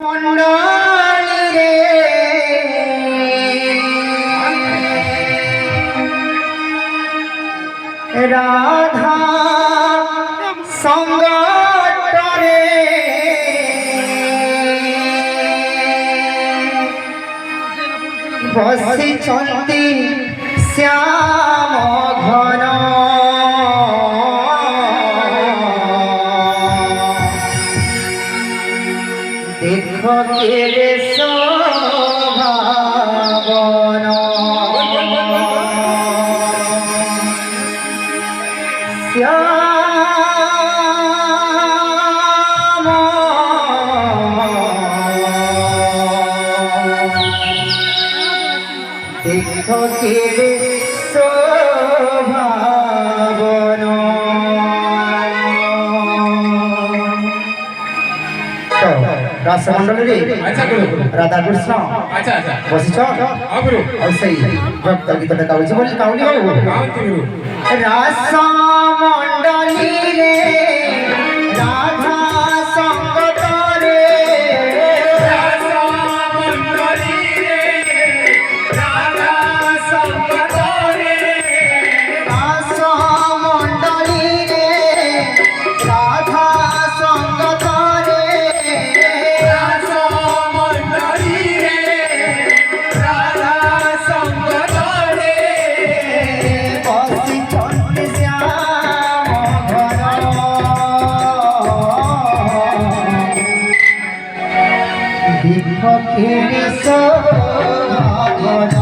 মন্ডলী রে রাধা সঙ্গতরে বসিছন্তি শ্যাম ঘন দেখ কেরে শোভাবন শ্যাম দেখ কেরে শোভাবন রাসমণ্ডলী রাধা কৃষ্ণ বসিছ আর সেই ভক্ত গীতটা গাউছি বলি কাউলি বাবু রাসমণ্ডলী রে রাধা সঙ্গত রে রাসমণ্ডলী রে রাধা সঙ্গত রে রাসমণ্ডলী রে রাধা সঙ্গত রে বিভকের শোভাবন